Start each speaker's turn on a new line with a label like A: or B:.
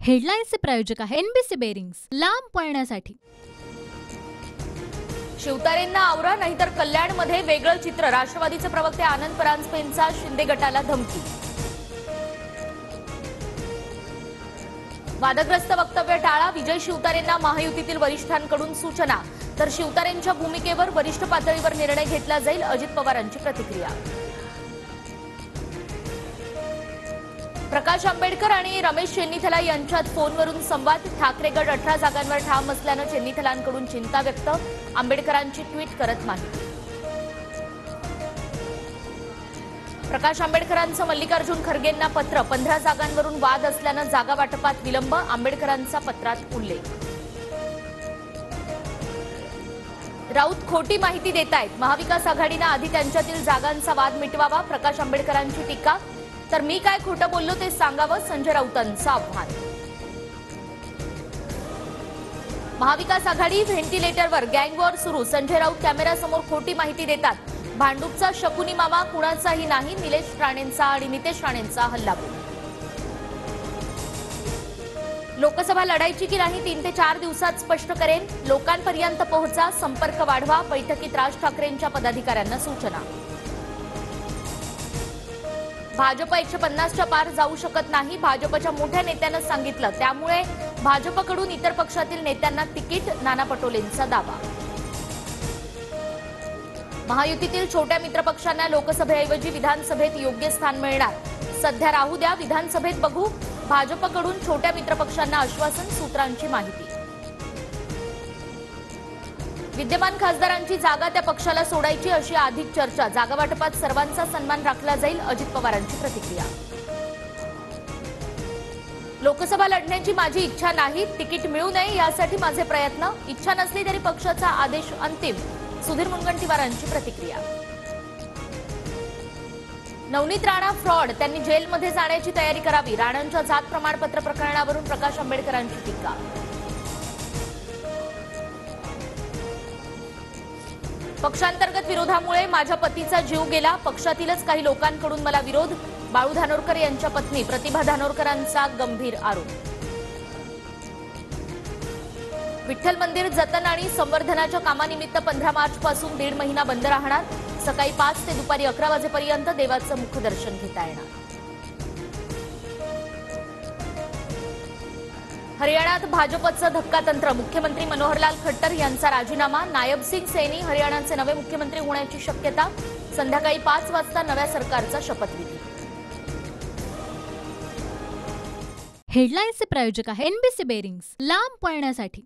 A: हेडलाईन्सचे प्रायोजक आहे NBC bearings, लांब पळण्यासाठी.
B: शिवतारेंना आवरा नाहीतर कल्याणमध्ये वेगळं चित्र. राष्ट्रवादीचे प्रवक्ते आनंद परांजपेंचा शिंदे गटाला धमकी. वादग्रस्त वक्तव्य टाळा. विजय शिवतारेंना महायुतीतील वरिष्ठांकडून सूचना. तर शिवतारेंच्या भूमिकेवर वरिष्ठ पातळीवर निर्णय घेतला जाईल, अजित पवारांची प्रतिक्रिया. प्रकाश आंबेडकर आणि रमेश चेन्नीथला यांच्यात फोनवरून संवाद. ठाकरे गट 18 जागांवर ठाम असल्यानं चेन्नीथलांकडून चिंता व्यक्त. आंबेडकरांची ट्विट करत माहिती. प्रकाश आंबेडकरांचं मल्लिकार्जुन खरगेंना पत्र. 15 जागांवरून वाद असल्यानं जागा वाटपात विलंब. आंबेडकरांचा पत्रात उल्लेख. राऊत खोटी माहिती देतायत. महाविकास आघाडीनं आधी त्यांच्यातील जागांचा वाद मिटवावा. प्रकाश आंबेडकरांची टीका. तर मी काय खोटं बोललो ते सांगावं, संजय राऊतांचं आव्हान. महाविकास आघाडी व्हेंटिलेटरवर गँगवॉर सुरू. संजय राऊत कॅमेऱ्यासमोर खोटी माहिती देतात. भांडूपचा शकुनी मामा कुणाचाही नाही. निलेश राणेंचा आणि नितेश राणेंचा हल्लाबोल. लोकसभा लढायची की नाही 3 ते 4 दिवसात स्पष्ट करेन. लोकांपर्यंत पोहोचा, संपर्क वाढवा. बैठकीत राज ठाकरेंच्या पदाधिकाऱ्यांना सूचना. भाजप 150च्या पार जाऊ शकत नाही. भाजपच्या मोठ्या नेत्यानं सांगितलं. त्यामुळे भाजपकडून इतर पक्षातील नेत्यांना तिकीट. नाना पटोलेंचा दावा. महायुतीतील छोट्या मित्रपक्षांना लोकसभेऐवजी विधानसभेत योग्य स्थान मिळणार. सध्या राहू द्या, विधानसभेत बघू. भाजपकडून छोट्या मित्रपक्षांना आश्वासन. सूत्रांची माहिती. विद्यमान खासदारांची जागा त्या पक्षाला सोडायची अशी अधिक चर्चा. जागा वाटपात सर्वांचा सन्मान राखला जाईल, अजित पवारांची प्रतिक्रिया. लोकसभा लढण्याची माझी इच्छा नाही. तिकीट मिळू नये यासाठी माझे प्रयत्न. इच्छा नसली तरी पक्षाचा आदेश अंतिम. सुधीर मुनगंटीवारांची प्रतिक्रिया. नवनीत राणा फ्रॉड. त्यांनी जेलमध्ये जाण्याची तयारी करावी. राणांच्या जात प्रमाणपत्र प्रकरणावरून प्रकाश आंबेडकरांची टीका. पक्षांतर्गत विरोधामुळे माझ्या पतीचा जीव गेला. पक्षातीलच काही लोकांकडून मला विरोध. बाळू धानोरकर यांच्या पत्नी प्रतिभा धानोरकरांचा गंभीर आरोप. विठ्ठल मंदिर जतन आणि संवर्धनाच्या कामानिमित्त 15 मार्चपासून 1.5 महिना बंद राहणार. सकाळी 5 ते दुपारी 11 वाजेपर्यंत देवाचं मुखदर्शन घेता येणार. हरियाणात भाजपचं धक्कातंत्र. मुख्यमंत्री मनोहरलाल खट्टर यांचा राजीनामा. नायब सिंग सैनी हरियाणाचे नवे मुख्यमंत्री होण्याची शक्यता. संध्याकाळी 5 वाजता नव्या सरकारचा शपथविधी.
A: हेडलाईन्सचे प्रायोजक आहे एनबीसी बेरिंग्स, लांब पळण्यासाठी.